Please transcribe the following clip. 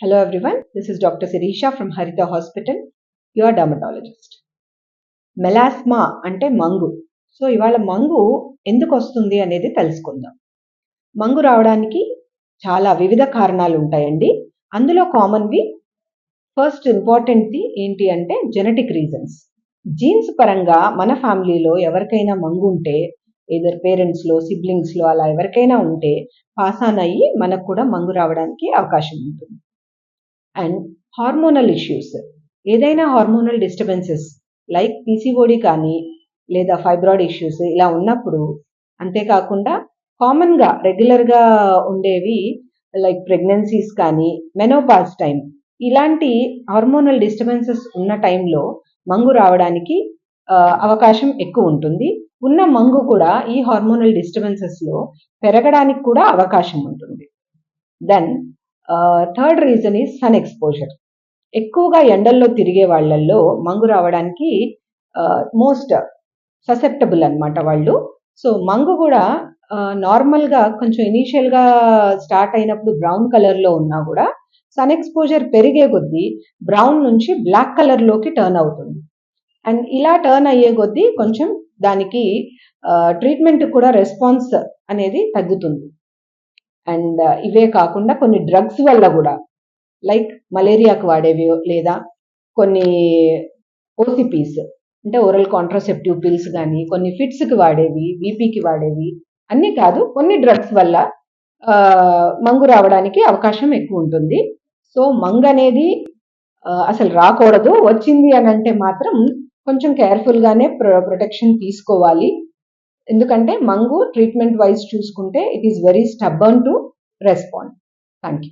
Hello everyone, this is Dr. Sirisha from Haritha Hospital, your dermatologist. Melasma అంటే మంగు. So ఇవాళ మంగు ఎందుకు వస్తుంది అనేది తెలుసుకుందాం. మంగు రావడానికి చాలా వివిధ కారణాలు ఉంటాయండి. అందులో కామన్వి ఫస్ట్ ఇంపార్టెంట్ది ఏంటి అంటే జెనెటిక్ రీజన్స్. జీన్స్ పరంగా మన ఫ్యామిలీలో ఎవరికైనా మంగు ఉంటే ఏదర్ పేరెంట్స్లో సిబ్లింగ్స్లో అలా ఎవరికైనా ఉంటే పాస్ ఆన్ అయ్యి మనకు కూడా మంగు రావడానికి అవకాశం ఉంటుంది. అండ్ హార్మోనల్ ఇష్యూస్, ఏదైనా హార్మోనల్ డిస్టర్బెన్సెస్ లైక్ పీసీఓడి కానీ లేదా ఫైబ్రాయిడ్ ఇష్యూస్ ఇలా ఉన్నప్పుడు, అంతేకాకుండా కామన్గా రెగ్యులర్గా ఉండేవి లైక్ ప్రెగ్నెన్సీస్ కానీ మెనోపాజ్ టైం, ఇలాంటి హార్మోనల్ డిస్టర్బెన్సెస్ ఉన్న టైంలో మంగు రావడానికి అవకాశం ఎక్కువ ఉంటుంది. ఉన్న మంగు కూడా ఈ హార్మోనల్ డిస్టర్బెన్సెస్లో పెరగడానికి కూడా అవకాశం ఉంటుంది. Then third reason is sun exposure. ఎక్కువగా ఎండల్లో తిరిగే వాళ్ళల్లో మంగు రావడానికి మోస్ట్ ససెప్టబుల్ అనమాట వాళ్ళు. సో మంగు కూడా నార్మల్గా కొంచెం ఇనీషియల్గా స్టార్ట్ అయినప్పుడు బ్రౌన్ కలర్లో ఉన్నా కూడా సన్ ఎక్స్పోజర్ పెరిగే కొద్దీ బ్రౌన్ నుంచి బ్లాక్ కలర్లోకి టర్న్ అవుతుంది. అండ్ ఇలా టర్న్ అయ్యే కొద్దీ కొంచెం దానికి ట్రీట్మెంట్ కూడా రెస్పాన్స్ అనేది తగ్గుతుంది. అండ్ ఇవే కాకుండా కొన్ని డ్రగ్స్ వల్ల కూడా లైక్ మలేరియాకి వాడేవి లేదా కొన్ని ఓసిపీస్ అంటే ఓరల్ కాంట్రాసెప్టివ్ పిల్స్ కానీ కొన్ని ఫిట్స్కి వాడేవి, బీపీకి వాడేవి అన్నీ కాదు, కొన్ని డ్రగ్స్ వల్ల మంగు రావడానికి అవకాశం ఎక్కువ ఉంటుంది. సో మంగు అనేది అసలు రాకూడదు, వచ్చింది అని అంటే మాత్రం కొంచెం కేర్ఫుల్గానే ప్రొటెక్షన్ తీసుకోవాలి. ఎందుకంటే మంగు ట్రీట్మెంట్ వైజ్ చూసుకుంటే it is very stubborn to respond. Thank you.